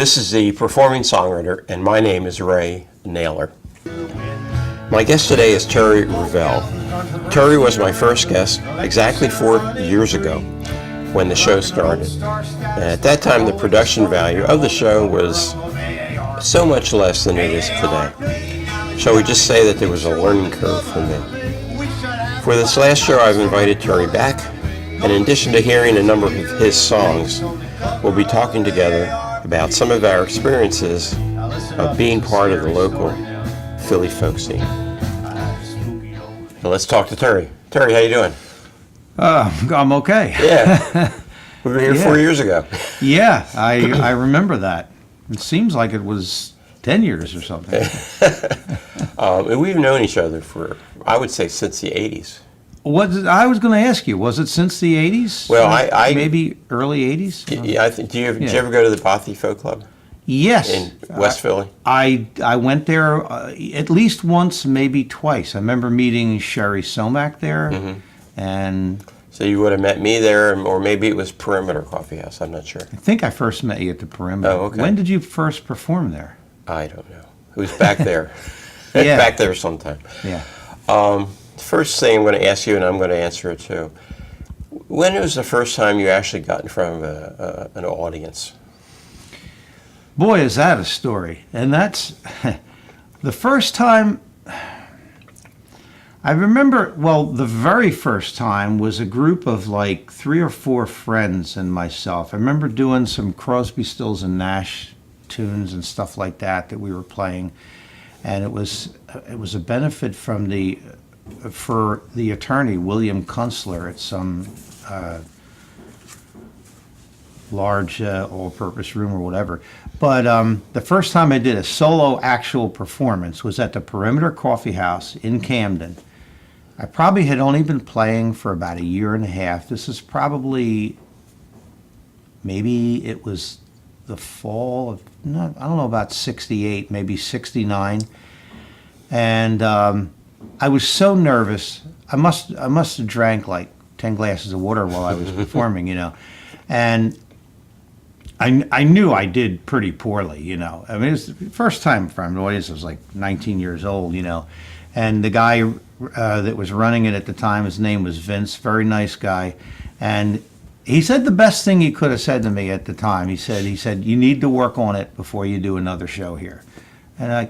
This is the Performing Songwriter, and my name is Ray Naylor. My guest today is Terry Rivel. Terry was my first guest exactly 4 years ago when the show started. And at that time, the production value of the show was so much less than it is today. Shall we just say that there was a learning curve for me? For this last show, I've invited Terry back, and in addition to hearing a number of his songs, we'll be talking together about some of our experiences of being part of the local Philly folk scene. Now let's talk to Terry. Terry, how you doing? I'm okay. Yeah. We were here 4 years ago. Yeah, I remember that. It seems like it was 10 years or something. And we've known each other for, I would say, since the 80s. I was going to ask you, was it since the 80s? Well, I maybe early 80s? Yeah, did you ever go to the Bothy Folk Club? Yes. In West Philly? I went there at least once, maybe twice. I remember meeting Sherry Somack there. Mm-hmm. And so you would have met me there, or maybe it was Perimeter Coffeehouse, I'm not sure. I think I first met you at the Perimeter. Oh, okay. When did you first perform there? I don't know. It was back there. Yeah. Back there sometime. Yeah. First thing I'm going to ask you, and I'm going to answer it too. When was the first time you actually got in front of an audience? Boy, is that a story. And that's the first time. I remember, well, the very first time was a group of like 3 or 4 friends and myself. I remember doing some Crosby, Stills, and Nash tunes and stuff like that we were playing. And it was a benefit for the attorney, William Kunstler, at some large all-purpose room or whatever. But the first time I did a solo actual performance was at the Perimeter Coffeehouse in Camden. I probably had only been playing for about a year and a half. This is probably, maybe it was the fall of, I don't know, about 68, maybe 69. And I was so nervous. I must have drank like 10 glasses of water while I was performing, And I knew I did pretty poorly, I mean, it was the first time in front of an audience. I was like 19 years old, And the guy that was running it at the time, his name was Vince, very nice guy. And he said the best thing he could have said to me at the time. He said, you need to work on it before you do another show here. And I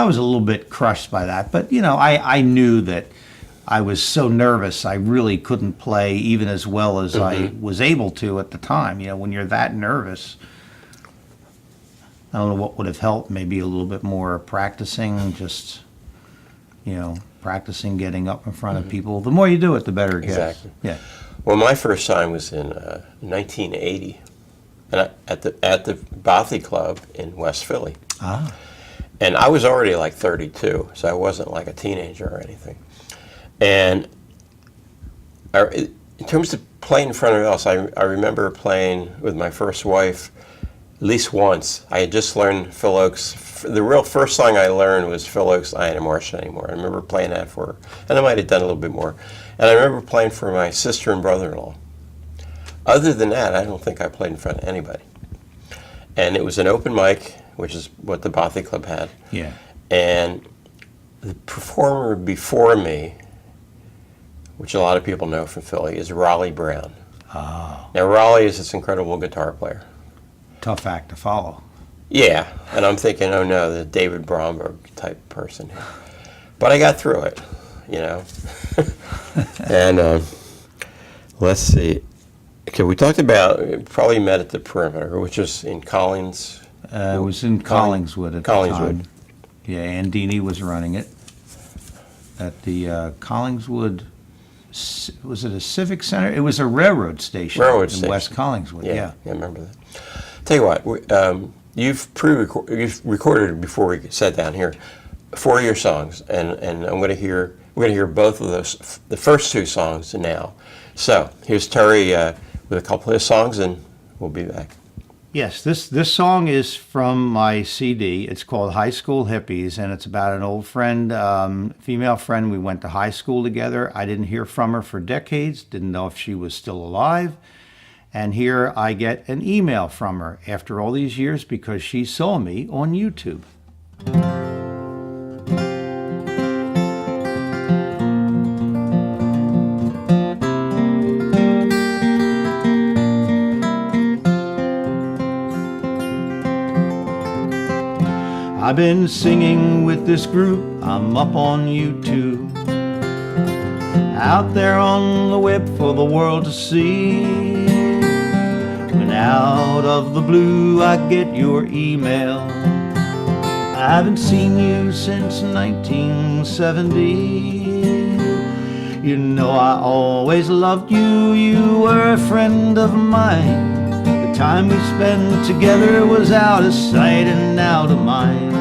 was a little bit crushed by that. But, I knew that I was so nervous I really couldn't play even as well as I was able to at the time. When you're that nervous, I don't know what would have helped, maybe a little bit more practicing, just, practicing getting up in front of people. The more you do it, the better it gets. Exactly. Yeah. Well, my first time was in 1980, and at the Bothy Club in West Philly. Ah. And I was already like 32, so I wasn't like a teenager or anything. And in terms of playing in front of else, I remember playing with my first wife at least once. I had just learned Phil Oakes. The real first song I learned was Phil Oakes' I Ain't a Martian Anymore. I remember playing that for her. And I might have done a little bit more. And I remember playing for my sister and brother-in-law. Other than that, I don't think I played in front of anybody. And it was an open mic, which is what the Bothy Club had. Yeah. And the performer before me, which a lot of people know from Philly, is Raleigh Brown. Oh. Now, Raleigh is this incredible guitar player. Tough act to follow. Yeah, and I'm thinking, oh no, the David Bromberg type person here. But I got through it, And let's see. Okay, we talked about, probably met at the Perimeter, which was in Collins. It was in Collingswood at the time. Collingswood. Yeah, Andini was running it. At the Collingswood, was it a civic center? It was a railroad station in West Collingswood, yeah. I remember that. Tell you what, you've recorded before we sat down here 4 of your songs, and we're going to hear both of those, the first 2 songs now. So here's Terry with a couple of his songs, and we'll be back. Yes, this song is from my CD. It's called High School Hippies, and it's about an old friend, female friend. We went to high school together. I didn't hear from her for decades, didn't know if she was still alive. And here I get an email from her after all these years because she saw me on YouTube. I've been singing with this group, I'm up on YouTube, out there on the web for the world to see. When out of the blue I get your email, I haven't seen you since 1970. You know I always loved you, you were a friend of mine. The time we spent together was out of sight and out of mind.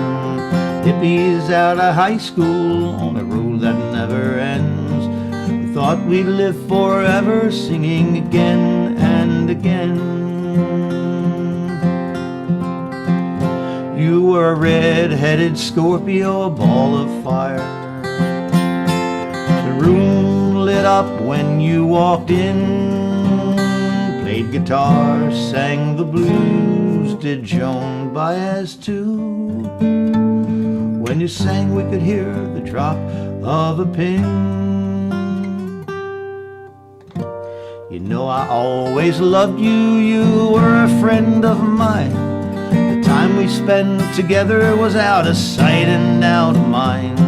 Hippies out of high school on a road that never ends. We thought we'd live forever singing again and again. You were a red-headed Scorpio, a ball of fire. The room lit up when you walked in. Played guitar, sang the blues, did Joan Baez too. When you sang we could hear the drop of a pin. You know I always loved you, you were a friend of mine. The time we spent together was out of sight and out of mind.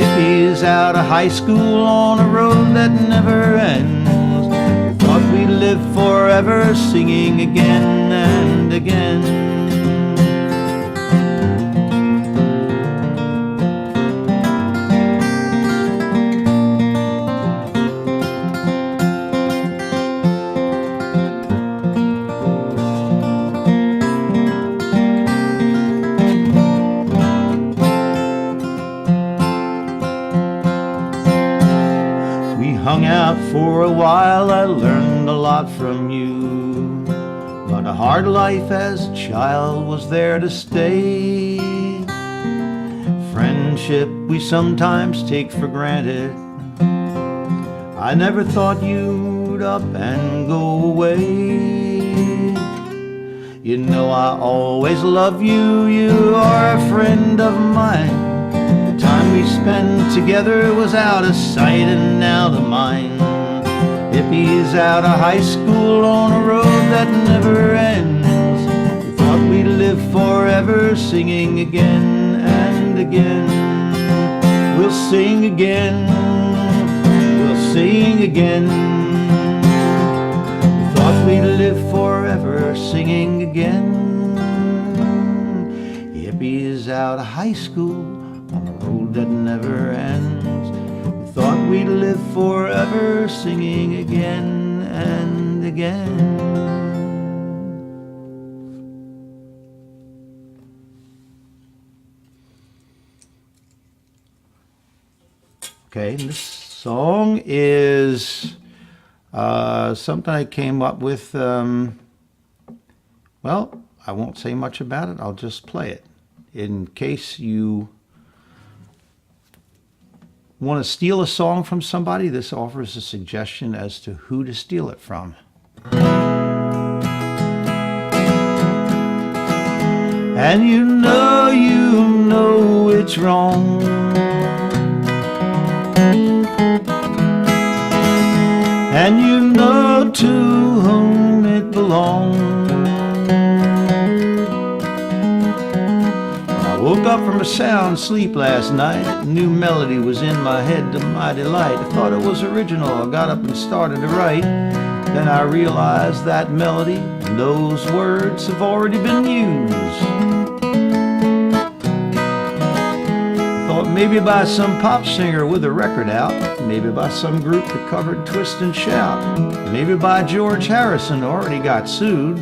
Hippies out of high school on a road that never ends. We thought we'd live forever singing again and again. Hung out for a while, I learned a lot from you. But a hard life as a child was there to stay. Friendship we sometimes take for granted. I never thought you'd up and go away. You know I always love you, you are a friend of mine. The time we spent together was out of sight and out of mind. Hippies out of high school on a road that never ends. We thought we'd live forever singing again and again. We'll sing again, we'll sing again. We thought we'd live forever singing again. Hippies out of high school on a road that never ends. We thought we'd live forever singing again and again. Okay, and this song is something I came up with, well, I won't say much about it, I'll just play it. In case you want to steal a song from somebody, this offers a suggestion as to who to steal it from. And you know it's wrong. And you know to whom it belongs. I woke up from a sound sleep last night. A new melody was in my head to my delight. I thought it was original. I got up and started to write. Then I realized that melody and those words have already been used. Thought maybe by some pop singer with a record out. Maybe by some group that covered Twist and Shout. Maybe by George Harrison, already got sued.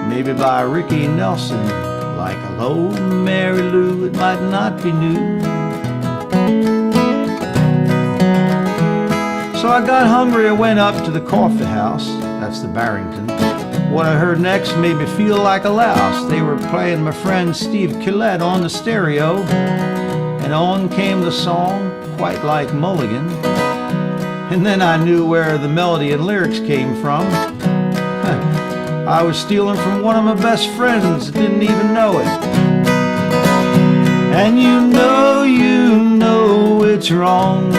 Maybe by Ricky Nelson. Like Hello, Mary Lou, it might not be new. So I got hungry, I went up to the Coffeehouse, that's the Barrington. What I heard next made me feel like a louse. They were playing my friend Steve Killett on the stereo, and on came the song, Quite Like Mulligan. And then I knew where the melody and lyrics came from. I was stealing from one of my best friends, didn't even know it. And you know it's wrong.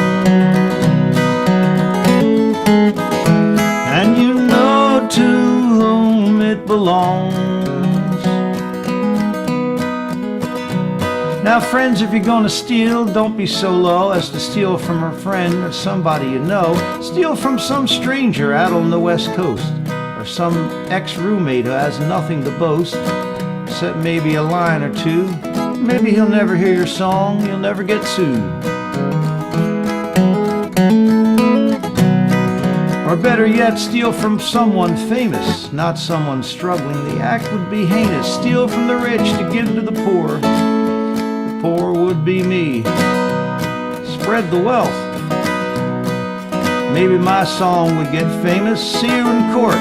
And you know to whom it belongs. Now friends, if you're gonna steal, don't be so low as to steal from a friend or somebody you know. Steal from some stranger out on the West Coast, or some ex-roommate who has nothing to boast, except maybe a line or two. Maybe he'll never hear your song, you'll never get sued. Or better yet, steal from someone famous, not someone struggling. The act would be heinous. Steal from the rich to give to the poor. The poor would be me. Spread the wealth. Maybe my song would get famous. See you in court.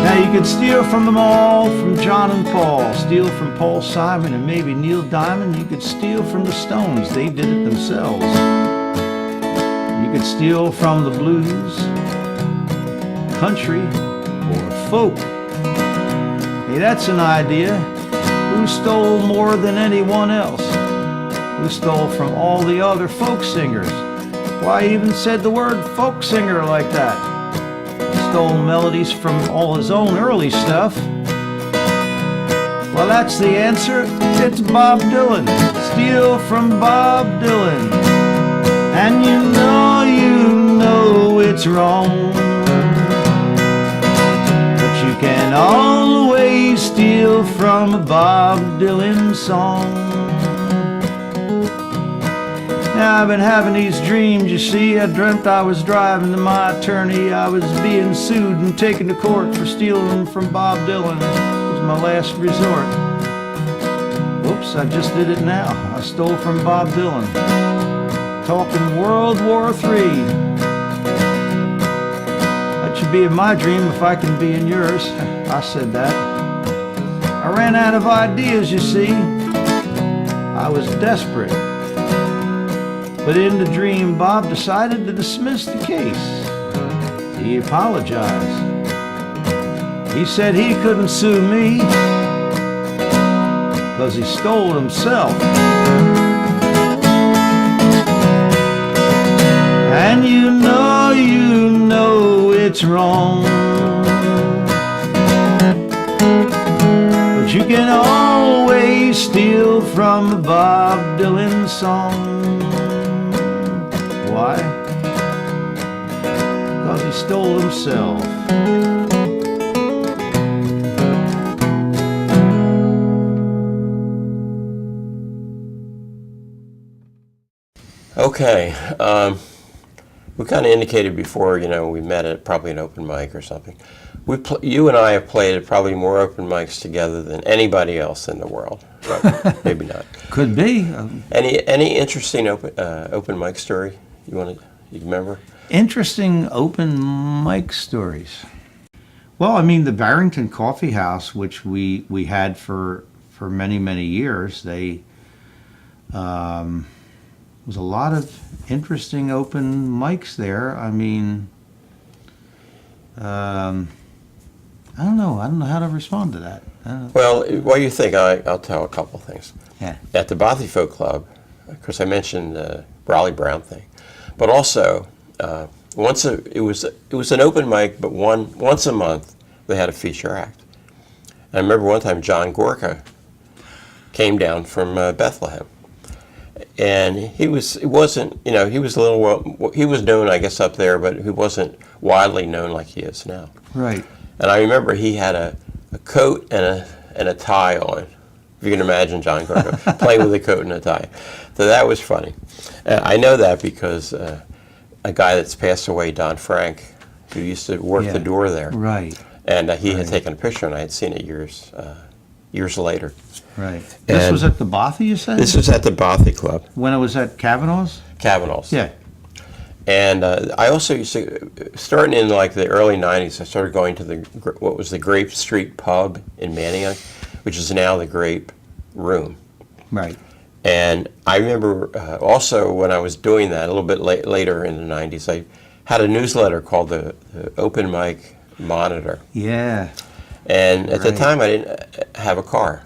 Now you could steal from them all, from John and Paul. Steal from Paul Simon and maybe Neil Diamond. You could steal from the Stones. They did it themselves. You could steal from the blues, country, or folk. Hey, that's an idea. Who stole more than anyone else? Who stole from all the other folk singers? Why even said the word folk singer like that? Stole melodies from all his own early stuff. Well, that's the answer. It's Bob Dylan. Steal from Bob Dylan. And you know it's wrong. But you can always steal from a Bob Dylan song. Now I've been having these dreams, you see. I dreamt I was driving to my attorney. I was being sued and taken to court for stealing from Bob Dylan. It was my last resort. Oops, I just did it now. I stole from Bob Dylan. Talking World War III. That should be in my dream if I can be in yours. I said that. I ran out of ideas, you see. I was desperate. But in the dream, Bob decided to dismiss the case. He apologized. He said he couldn't sue me because he stole himself. And you know it's wrong. But you can always steal from a Bob Dylan song. Why? Because he stole himself. Okay. We kind of indicated before, we met at probably an open mic or something. You and I have played at probably more open mics together than anybody else in the world. Right? Maybe not. Could be. Any interesting open mic story you remember? Interesting open mic stories. Well, I mean, the Barrington Coffeehouse, which we had for many, many years, they was a lot of interesting open mics there. I mean, I don't know how to respond to that. Well, while you think, I'll tell a couple things. Yeah. At the Bothy Folk Club, of course, I mentioned the Raleigh Brown thing, but also it was an open mic, but once a month they had a feature act. And I remember one time John Gorka came down from Bethlehem. And he was known, I guess, up there, but he wasn't widely known like he is now. Right. And I remember he had a coat and a tie on. If you can imagine John Gorka playing with a coat and a tie. So that was funny. I know that because a guy that's passed away, Don Frank, who used to work the door there. Right. And he had taken a picture, and I had seen it years later. Right. This was at the Bothy, you said? This was at the Bothy Club. When it was at Kavanaugh's? Kavanaugh's. Yeah. And I also used to, starting in like the early 90s, I started going to what was the Grape Street Pub in Manioc, which is now the Grape Room. Right. And I remember also when I was doing that, a little bit later in the 90s, I had a newsletter called the Open Mic Monitor. Yeah. And at the Right. time, I didn't have a car.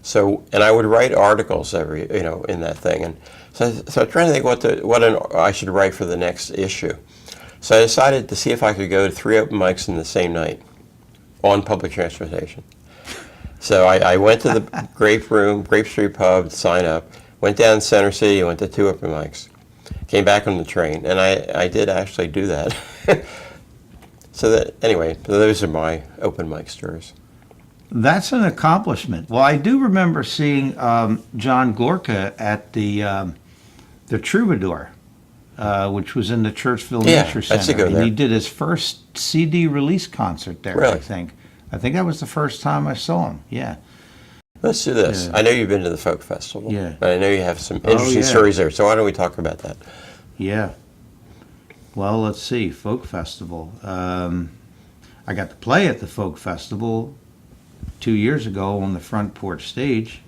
So, and I would write articles in that thing. And so I'm trying to think I should write for the next issue. So I decided to see if I could go to 3 open mics in the same night on public transportation. So I went to the Grape Street Pub to sign up, went down to Center City, went to 2 open mics, came back on the train, and I did actually do that. So those are my open mic stories. That's an accomplishment. Well, I do remember seeing John Glorka at the Troubadour, which was in the Churchville Nature Center. I used to go and there. he did his first CD release concert there, Really? I think. I think that was the first time I saw him, yeah. Let's do this. Yeah. I know you've been to the folk festival. Yeah. And I know you have some interesting yeah. stories there. So why don't we talk about that? Yeah. Well, let's see, Folk Festival. I got to play at the Folk Festival 2 years ago on the front porch stage.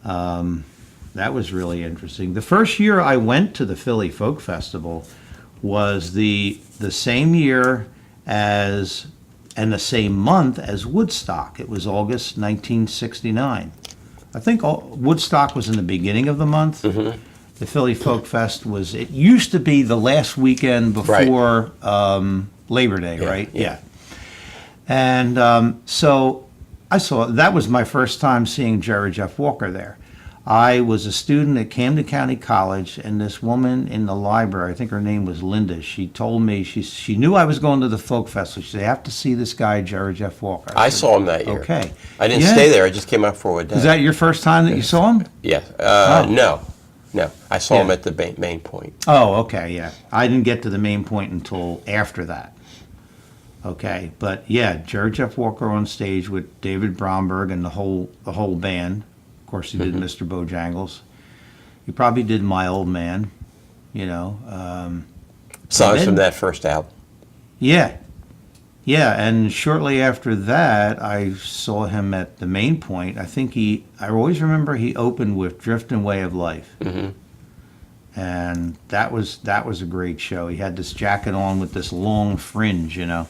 That was really interesting. The first year I went to the Philly Folk Festival was the same year as, and the same month as Woodstock. It was August 1969. I think Woodstock was in the beginning of the month. Mm-hmm. The Philly Folk Fest it used to be the last weekend before Labor Day, Yeah, right? yeah. And so that was my first time seeing Jerry Jeff Walker there. I was a student at Camden County College, and this woman in the library, I think her name was Linda, she told me, she knew I was going to the Folk Festival. She said, "I have to see this guy, Jerry Jeff Walker." I said, saw him that year. Okay. I didn't Yeah. stay there. I just came up for a day. Was that your first time that you saw him? Yeah. Oh. No. I saw him Yeah. at the main point. Oh, okay, yeah. I didn't get to the main point until after that. Okay, but yeah, Jerry Jeff Walker on stage with David Bromberg and the whole band. Of course, he did Mr. Bojangles. He probably did My Old Man, Songs then- from that first album. Yeah, and shortly after that, I saw him at the main point. I always remember he opened with Driftin' Way of Life. Mm-hmm. And that was a great show. He had this jacket on with this long fringe, And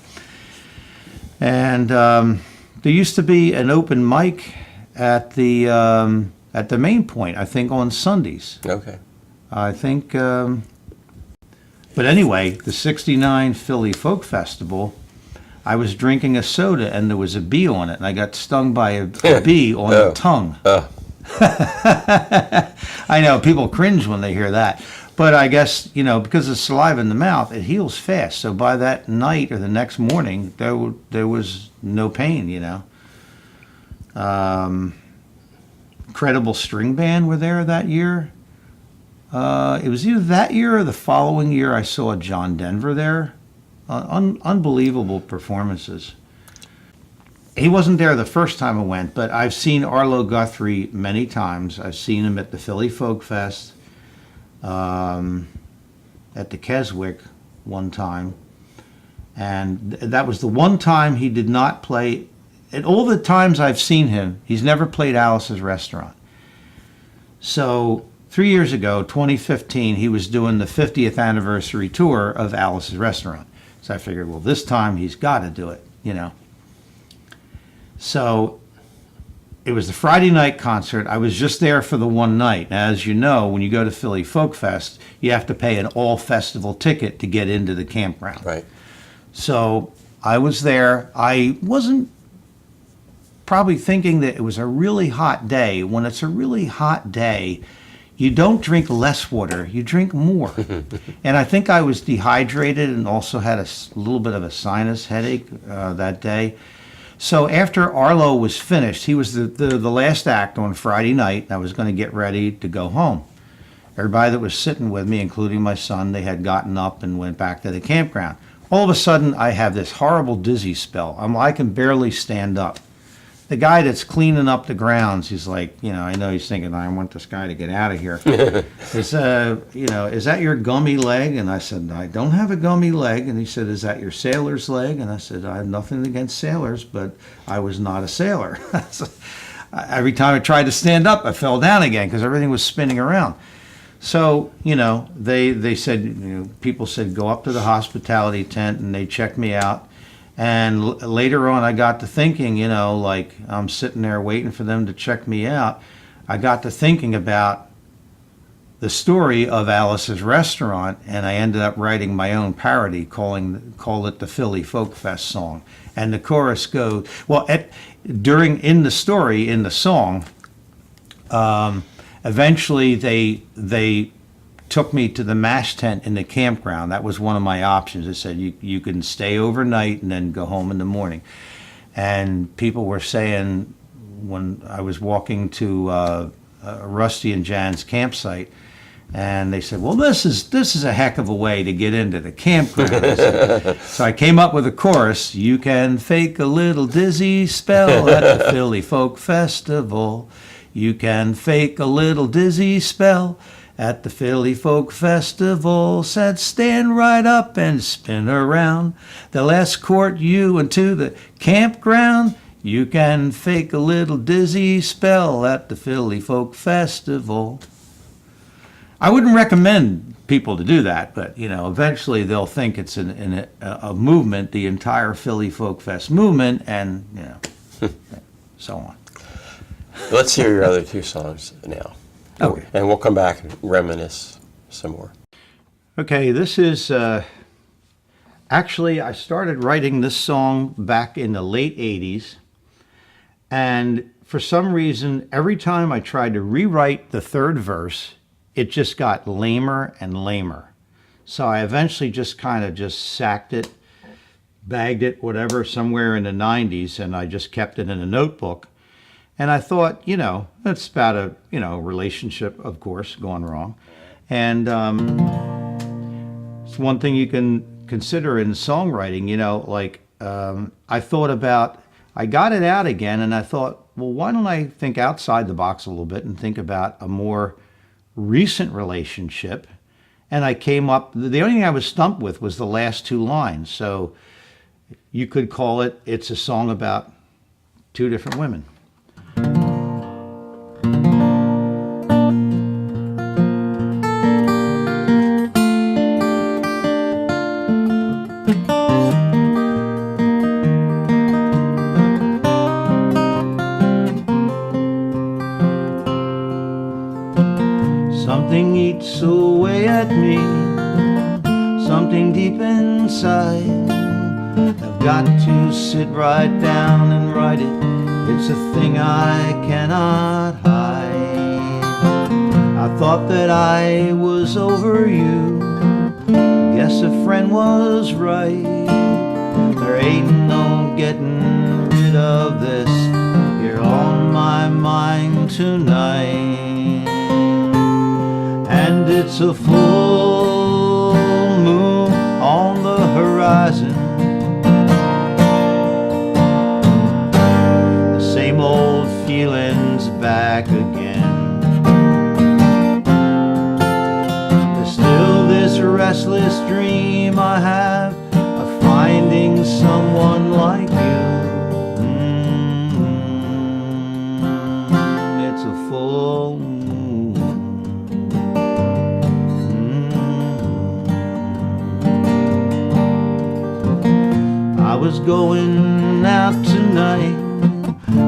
there used to be an open mic at the main point, I think, on Sundays. Okay. I think, but anyway, the '69 Philly Folk Festival, I was drinking a soda and there was a bee on it, and I got stung by a bee on the tongue. I know, people cringe when they hear that. But I guess, because of saliva in the mouth, it heals fast. So by that night or the next morning, there was no pain, Credible String Band were there that year. It was either that year or the following year I saw John Denver there. Unbelievable performances. He wasn't there the first time I went, but I've seen Arlo Guthrie many times. I've seen him at the Philly Folk Fest, at the Keswick one time. And that was the one time he did not play. At all the times I've seen him, he's never played Alice's Restaurant. So 3 years ago, 2015, he was doing the 50th anniversary tour of Alice's Restaurant. So I figured, well, this time he's got to do it, So it was the Friday night concert. I was just there for the one night. Now, as you know, when you go to Philly Folk Fest, you have to pay an all-festival ticket to get into the campground. Right. So I was there. I wasn't probably thinking that it was a really hot day. When it's a really hot day, you don't drink less water, you drink more. And I think I was dehydrated and also had a little bit of a sinus headache that day. So after Arlo was finished, he was the last act on Friday night. I was going to get ready to go home. Everybody that was sitting with me, including my son, they had gotten up and went back to the campground. All of a sudden, I have this horrible dizzy spell. I can barely stand up. The guy that's cleaning up the grounds, he's like, I know he's thinking, I want this guy to get out of here. Is that your gummy leg? And I said, I don't have a gummy leg. And he said, is that your sailor's leg? And I said, I have nothing against sailors, but I was not a sailor. So every time I tried to stand up, I fell down again because everything was spinning around. So, they said, people said, go up to the hospitality tent, and they checked me out. And later on, I got to thinking, like I'm sitting there waiting for them to check me out. I got to thinking about the story of Alice's Restaurant, and I ended up writing my own parody, call it the Philly Folk Fest song. And the chorus goes, well, in the story, in the song, eventually they took me to the mash tent in the campground. That was one of my options. It said you can stay overnight and then go home in the morning. And people were saying, when I was walking to Rusty and Jan's campsite, and they said, well, this is a heck of a way to get into the campground. So I came up with a chorus: you can fake a little dizzy spell at the Philly Folk Festival. You can fake a little dizzy spell at the Philly Folk Festival. Said stand right up and spin around. They'll escort you into the campground. You can fake a little dizzy spell at the Philly Folk Festival. I wouldn't recommend people to do that, but eventually they'll think it's a movement, the entire Philly Folk Fest movement, and so on. Let's hear your other two songs now. Okay. And we'll come back and reminisce some more. Okay, this is actually, I started writing this song back in the late 80s, and for some reason, every time I tried to rewrite the third verse, it just got lamer and lamer. So I eventually just kind of sacked it, bagged it, whatever, somewhere in the 90s, and I just kept it in a notebook. And I thought, it's about a, relationship, of course, gone wrong. And it's one thing you can consider in songwriting, I got it out again, and I thought, well, why don't I think outside the box a little bit and think about a more recent relationship? And I came up, the only thing I was stumped with was the last two lines. So you could call it's a song about two different women. Something eats away at me, something deep inside. I've got to sit right down and write it. It's a thing I cannot hide. I thought that I was over you. Guess a friend was right. There ain't no getting rid of this. You're on my mind tonight. And it's a full moon on the horizon. The same old feelings back again. There's still this restless dream I have of finding someone like you. It's a full moon. I was going out tonight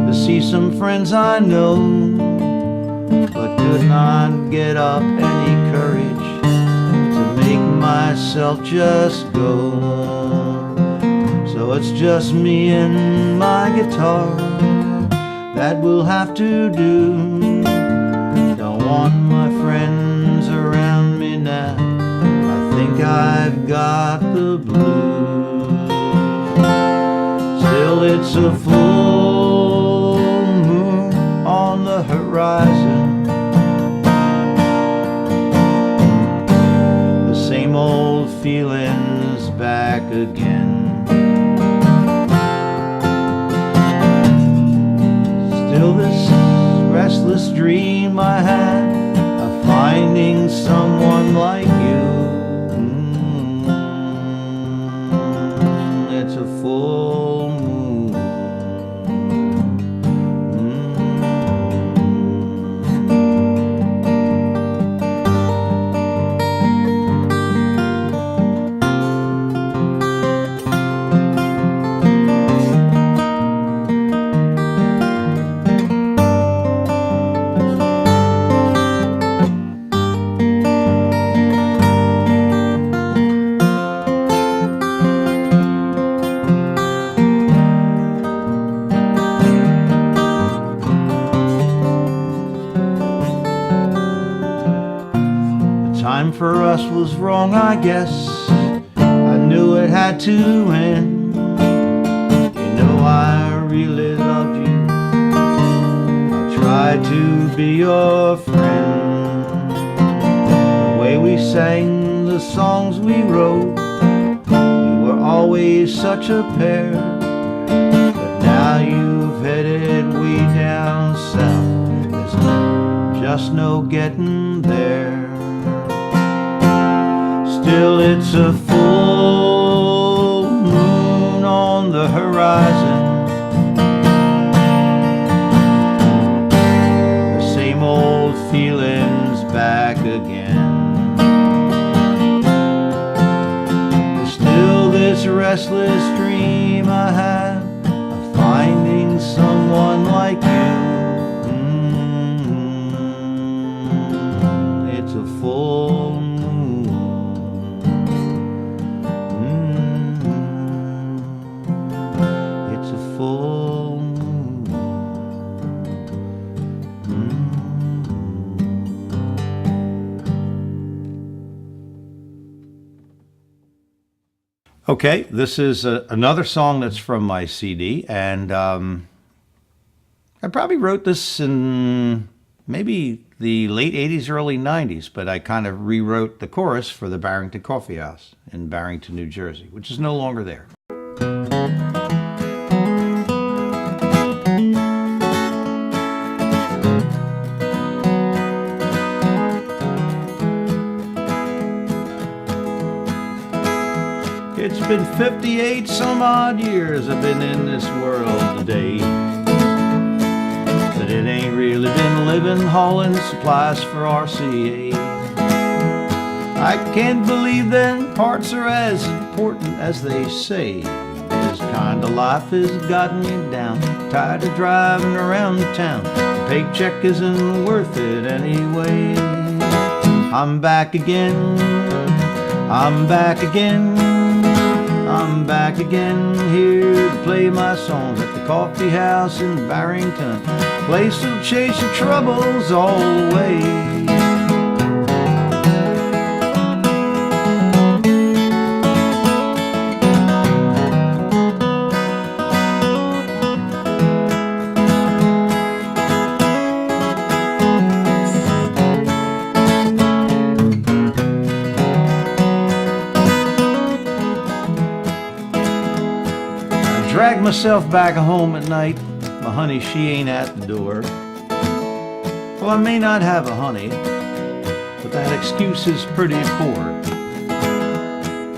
to see some friends I know, but could not get up any courage to make myself just go. So it's just me and my guitar, that will have to do. Don't want my friends around me now, I think I've got the blues. Still it's a full moon on the horizon. The same old feelings back again. Still this restless dream I had of finding someone like you. It's a full moon. time for us was wrong, I guess. I knew it had to end. You know I really loved you. I tried to be your friend. The way we sang, the songs we wrote, we were always such a pair. But now you've headed way down south. There's just no getting there. Still it's a full moon on the horizon. The same old feelings back again. Still this restless dream I have of finding someone like you. It's a full full moon. Okay, this is another song that's from my CD, and I probably wrote this in maybe the late 80s, early 90s, but I kind of rewrote the chorus for the Barrington Coffeehouse in Barrington, New Jersey, which is no longer there. It's been 58 some odd years I've been in this world today, but it ain't really been living hauling supplies for RCA. I can't believe that parts are as important as they say. This kind of life has gotten me down, tired of driving around town. The paycheck isn't worth it anyway. I'm back again, I'm back again, I'm back again, here to play my songs at the coffee house in Barrington. Place will chase your troubles all away. Drag myself back home at night. My honey, she ain't at the door. Well, I may not have a honey, but that excuse is pretty poor.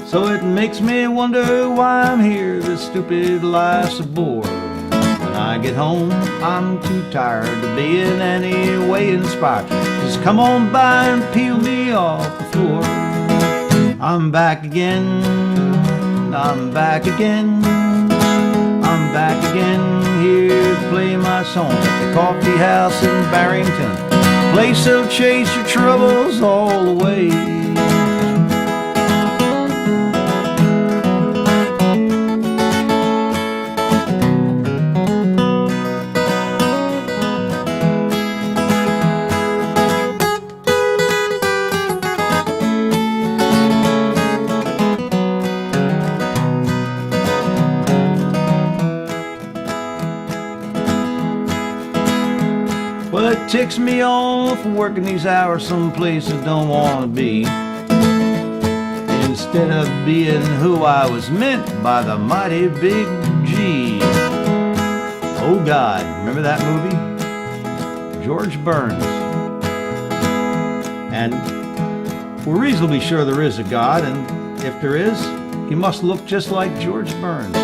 So it makes me wonder why I'm here. This stupid life's a bore. When I get home, I'm too tired to be in any way inspired. Just come on by and peel me off the floor. I'm back again, I'm back again, I'm back again, here to play my songs at the coffee house in Barrington. Place that'll chase your troubles all away. Well, it ticks me off working these hours someplace I don't want to be. Instead of being who I was meant by the mighty big G. Oh God, remember that movie? George Burns. And we're reasonably sure there is a God, and if there is, he must look just like George Burns.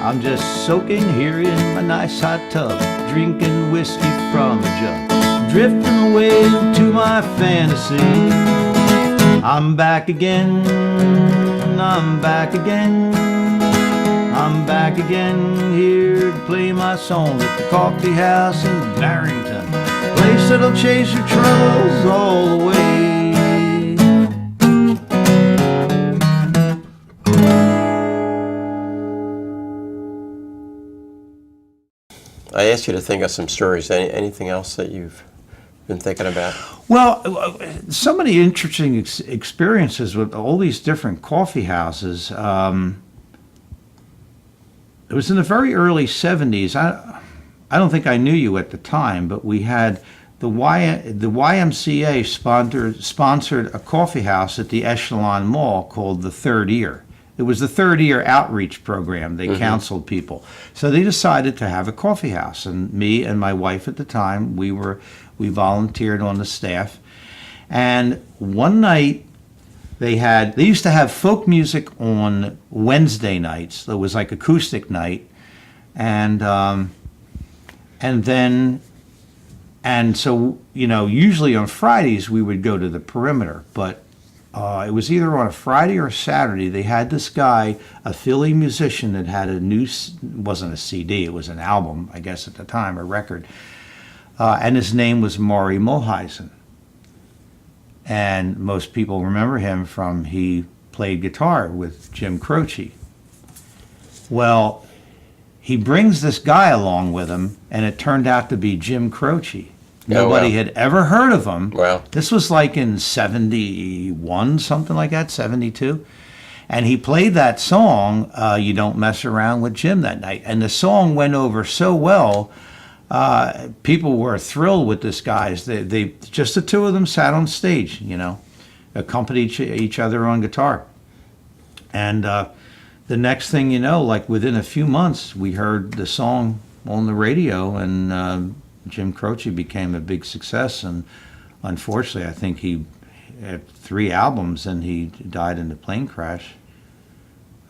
I'm just soaking here in my nice hot tub, drinking whiskey from a jug, drifting away to my fantasy. I'm back again, I'm back again, I'm back again, here to play my songs at the coffee house in Barrington. Place that'll chase your troubles all away. I asked you to think of some stories. Anything else that you've been thinking about? Well, so many interesting experiences with all these different coffee houses. It was in the very early 70s. I don't think I knew you at the time, but we had the YMCA sponsored a coffee house at the Echelon Mall called the Third Ear. It was the Third Ear outreach program. They counseled people. So they decided to have a coffee house. And me and my wife at the time, we volunteered on the staff. And one night they used to have folk music on Wednesday nights. There was like acoustic night. And so, usually on Fridays we would go to the Perimeter, but it was either on a Friday or a Saturday. They had this guy, a Philly musician that had wasn't a CD, it was an album, I guess at the time, a record. And his name was Maury Mulhisen. And most people remember him from he played guitar with Jim Croce. Well, he brings this guy along with him, and it turned out to be Jim Croce. Nobody had ever heard of him. Wow. This was like in 71, something like that, 72. And he played that song, You Don't Mess Around with Jim, that night. And the song went over so well, people were thrilled with this guy. They just the two of them sat on stage, accompanied each other on guitar. And the next thing you know, like within a few months, we heard the song on the radio, and Jim Croce became a big success. And unfortunately, I think he had 3 albums, and he died in a plane crash.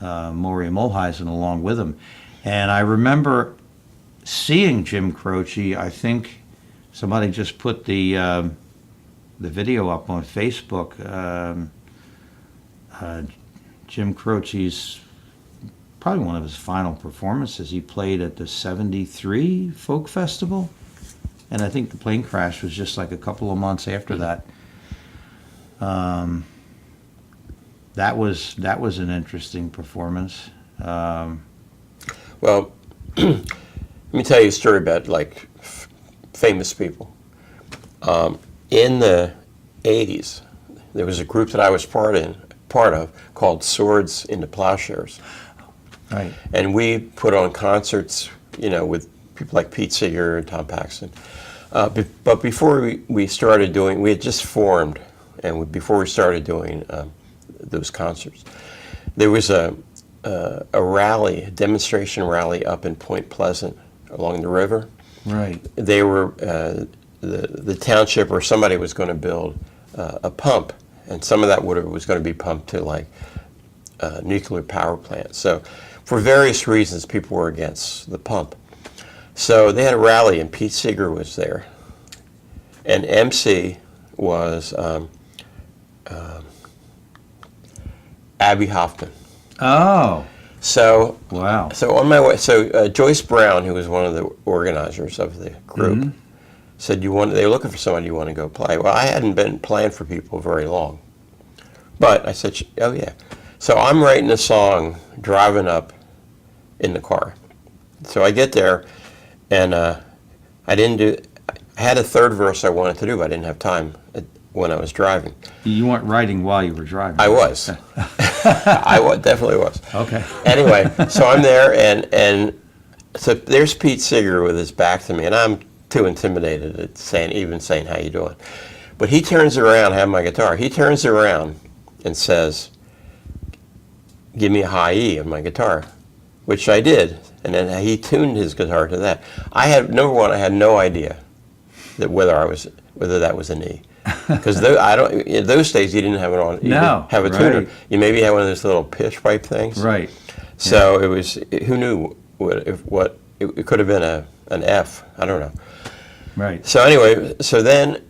Maury Mulhisen along with him. And I remember seeing Jim Croce. I think somebody just put the video up on Facebook. Jim Croce's probably one of his final performances. He played at the 73 Folk Festival, and I think the plane crash was just like a couple of months after that. That was an interesting performance. Well, let me tell you a story about like famous people. In the 80s, there was a group that I was part of called Swords into Plowshares. Right. And we put on concerts, with people like Pete Seeger and Tom Paxton. But before we started doing, we had just formed, and before we started doing those concerts, there was a demonstration rally up in Point Pleasant along the river. Right. They were, the township or somebody was going to build a pump, and some of that water was going to be pumped to like nuclear power plants. So for various reasons, people were against the pump. So they had a rally, and Pete Seeger was there. And MC was Abby Hoffman. Oh. So wow. So on my way, Joyce Brown, who was one of the organizers of the group, said, they were looking for somebody you want to go play. Well, I hadn't been playing for people very long. But I said, oh yeah. So I'm writing a song, driving up in the car. So I get there, and I had a third verse I wanted to do, but I didn't have time when I was driving. You weren't writing while you were driving. I was. Definitely was. Okay. Anyway, so I'm there, and so there's Pete Seeger with his back to me, and I'm too intimidated at saying how you doing. But he turns around, I have my guitar. He turns around and says, give me a high E on my guitar, which I did. And then he tuned his guitar to that. I had no idea that whether that was an E. Because in those days you didn't have it on. You didn't have a tuner. You maybe had one of those little pitch pipe things. Right. So it was. Who knew what it could have been an F. I don't know. Right. So anyway, then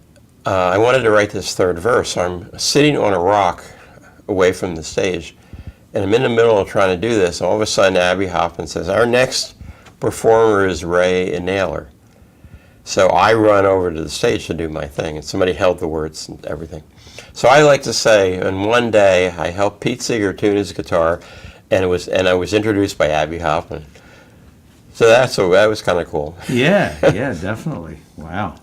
I wanted to write this third verse. So I'm sitting on a rock away from the stage, and I'm in the middle of trying to do this. All of a sudden, Abby Hoffman says, "Our next performer is Ray and Naylor." So I run over to the stage to do my thing, and somebody held the words and everything. So I like to say, and one day I helped Pete Seeger tune his guitar, and I was introduced by Abby Hoffman. So that was kind of cool. Yeah, definitely. Wow.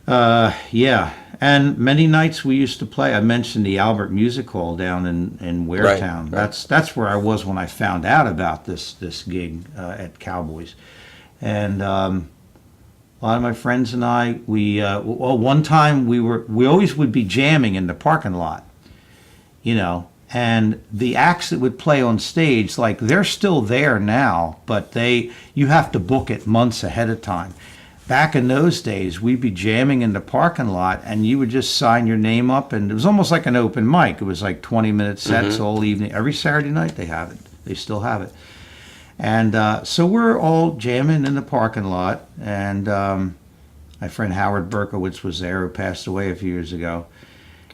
Yeah, and many nights we used to play. I mentioned the Albert Music Hall down in Waretown. Right. That's where I was when I found out about this gig at Cowboys, and a lot of my friends and I, well, one time we always would be jamming in the parking lot, you know, and the acts that would play on stage, like they're still there now, but you have to book it months ahead of time. Back in those days, we'd be jamming in the parking lot, and you would just sign your name up, and it was almost like an open mic. It was like 20-minute sets all evening. Every Saturday night they have it. They still have it. And so we're all jamming in the parking lot, and my friend Howard Berkowitz was there, who passed away a few years ago.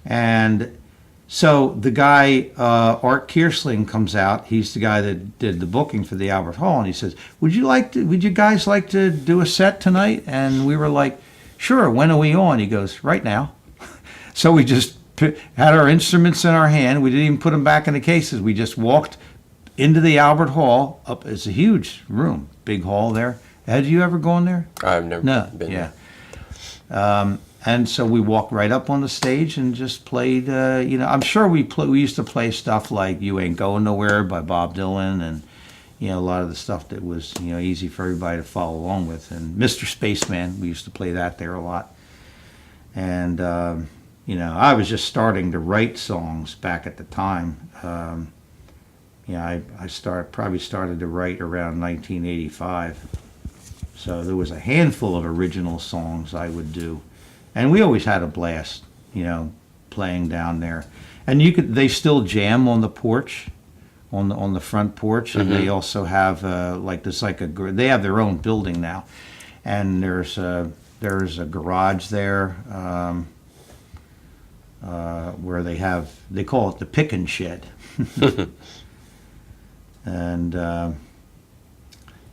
And so the guy, Art Kiersling, comes out. He's the guy that did the booking for the Albert Hall, and he says, would you guys like to do a set tonight? And we were like, sure, when are we on? He goes, right now. So we just had our instruments in our hand. We didn't even put them back in the cases. We just walked into the Albert Hall. Up, it's a huge room, big hall there. Had you ever gone there? I've never been Yeah. there. And so we walked right up on the stage and just played, I'm sure we used to play stuff like You Ain't Going Nowhere by Bob Dylan, and, a lot of the stuff that was, easy for everybody to follow along with. And Mr. Spaceman, we used to play that there a lot. And, I was just starting to write songs back at the time. I probably started to write around 1985. So there was a handful of original songs I would do. And we always had a blast, playing down there. And they still jam on the porch, on the front porch, and they also have they have their own building now, and there's a garage there where they call it the Pickin' Shed, and.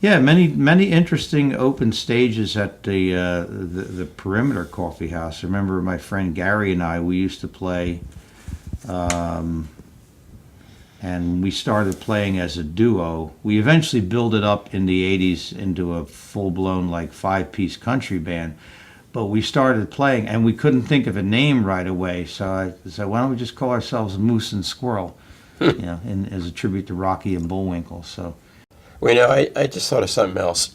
Yeah, many interesting open stages at the Perimeter Coffeehouse. I remember my friend Gary and we used to play, and we started playing as a duo. We eventually built it up in the 80s into a full-blown 5-piece country band, but we started playing, and we couldn't think of a name right away, so I said, why don't we just call ourselves Moose and Squirrel, as a tribute to Rocky and Bullwinkle, so... Well, I just thought of something else.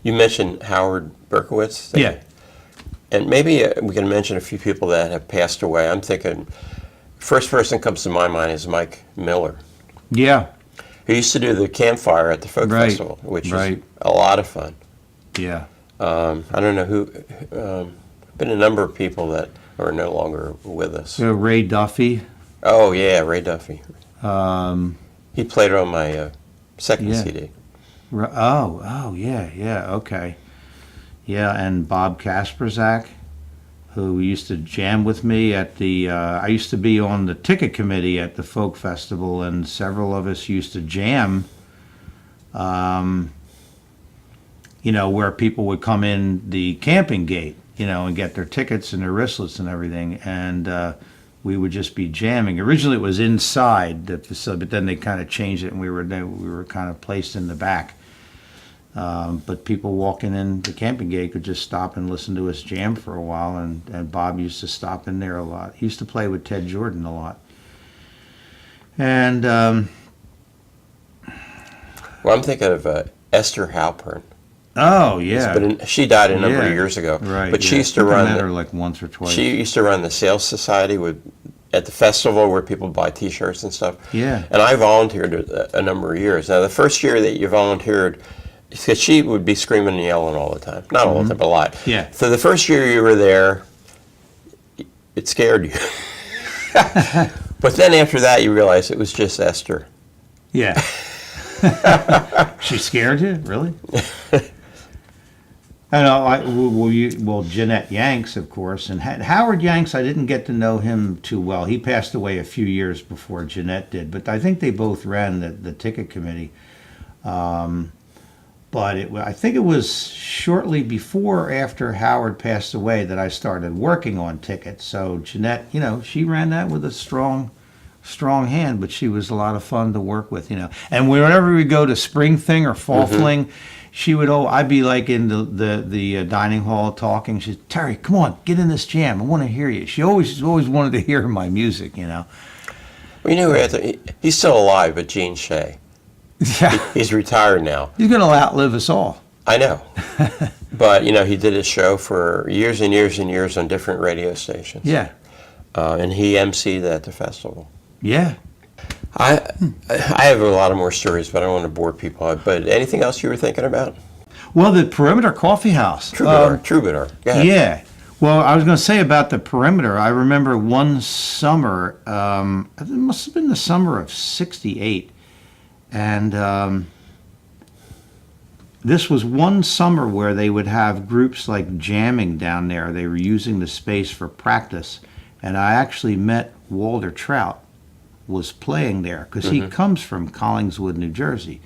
You mentioned Howard Berkowitz. Yeah. And maybe we can mention a few people that have passed away. I'm thinking, first person that comes to my mind is Mike Miller. Yeah. Who used to do the campfire at the folk festival, which was a lot of fun. Yeah. I don't know who, been a number of people that are no longer with us. Ray Duffy. Oh, yeah, Ray Duffy. He played on my... second CD. Oh, yeah, okay. Yeah, and Bob Kasperzak, who used to jam with me at I used to be on the ticket committee at the folk festival, and several of us used to jam, where people would come in the camping gate, and get their tickets and their wristlets and everything, and we would just be jamming. Originally, it was inside the facility, but then they kind of changed it, and we were kind of placed in the back. But people walking in the camping gate could just stop and listen to us jam for a while, and Bob used to stop in there a lot. He used to play with Ted Jordan a lot. And well, I'm thinking of Esther Halpern. Oh yeah, she died a number of years ago. Right, but she used to run. I met her like once or twice. She used to run the sales society at the festival where people buy T-shirts and stuff. Yeah. And I volunteered a number of years. Now the first year that you volunteered, because she would be screaming and yelling all the time. Not all the time, but a lot. Yeah. So the first year you were there, it scared you. But then after that, you realized it was just Esther. Yeah. She scared you, really? I know. Jeanette Yanks, of course, and Howard Yanks. I didn't get to know him too well. He passed away a few years before Jeanette did, but I think they both ran the ticket committee. But I think it was shortly before or after Howard passed away that I started working on tickets. So Jeanette, she ran that with a strong strong hand, but she was a lot of fun to work with, you know. And whenever we go to spring thing or fall fling, she would, I'd be like in the dining hall talking. She'd, Terry, come on, get in this jam. I want to hear you. She always wanted to hear my music, you know. We knew he's still alive, but Gene Shea. Yeah. He's retired now. He's going to outlive us all. I know. But, you know, he did a show for years and years and years on different radio stations. Yeah. And he emceed at the festival. Yeah. I have a lot of more stories, but I don't want to bore people out. But anything else you were thinking about? Well, the Perimeter Coffeehouse. Troubadour. Go ahead. Yeah. Well, I was going to say about the Perimeter. I remember one summer, it must have been the summer of '68. And this was one summer where they would have groups like jamming down there. They were using the space for practice. And I actually met Walter Trout was playing there because he comes from Collingswood, New Jersey.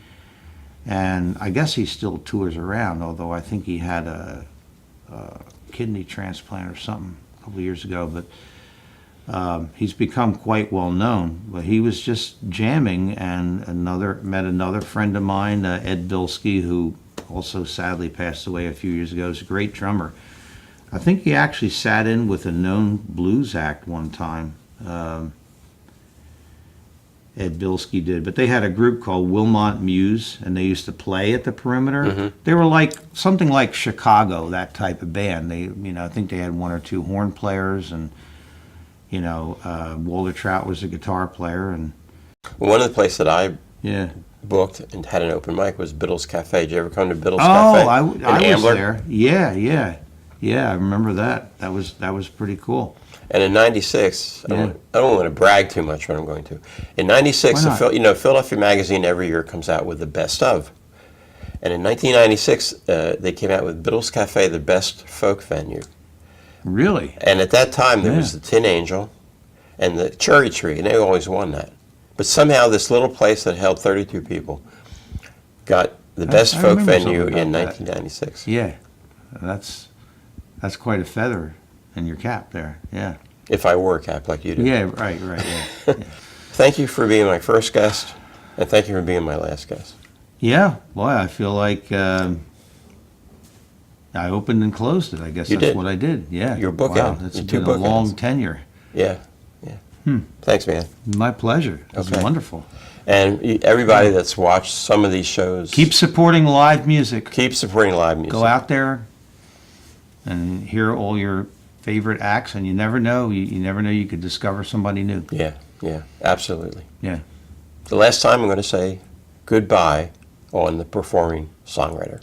And I guess he still tours around, although I think he had a kidney transplant or something a couple of years ago. But he's become quite well known. But he was just jamming, and met another friend of mine, Ed Bilski, who also sadly passed away a few years ago. He's a great drummer. I think he actually sat in with a known blues act one time. Ed Bilski did, but they had a group called Wilmot Muse, and they used to play at the Perimeter. They were like something like Chicago, that type of band. They, you know, I think they had one or two horn players, and you know, Walter Trout was a guitar player. And one of the places that I booked and had an open mic was Biddle's Cafe. Did you ever come to Biddle's Cafe? Oh, I was there. Yeah. I remember that. That was pretty cool. And in '96, I don't want to brag too much, but I'm going to. In '96, Philadelphia Magazine every year comes out with the best of. And in 1996, they came out with Biddle's Cafe, the best folk venue. Really? And at that time, there was the Tin Angel and the Cherry Tree, and they always won that. But somehow, this little place that held 32 people got the best folk venue in 1996. Yeah, that's quite a feather in your cap there. Yeah. If I wore a cap like you do. Yeah, right. Yeah. Thank you for being my first guest, and thank you for being my last guest. Yeah, boy, I feel like I opened and closed it. I guess that's what I did. Yeah. Your bookend. Wow, it's been a long tenure. Yeah. Thanks, man. My pleasure. It was wonderful. And everybody that's watched some of these shows, keep supporting live music. Keep supporting live music. Go out there and hear all your favorite acts, and you never know. You never know. You could discover somebody new. Yeah, absolutely. Yeah. The last time I'm going to say goodbye on the Performing Songwriter.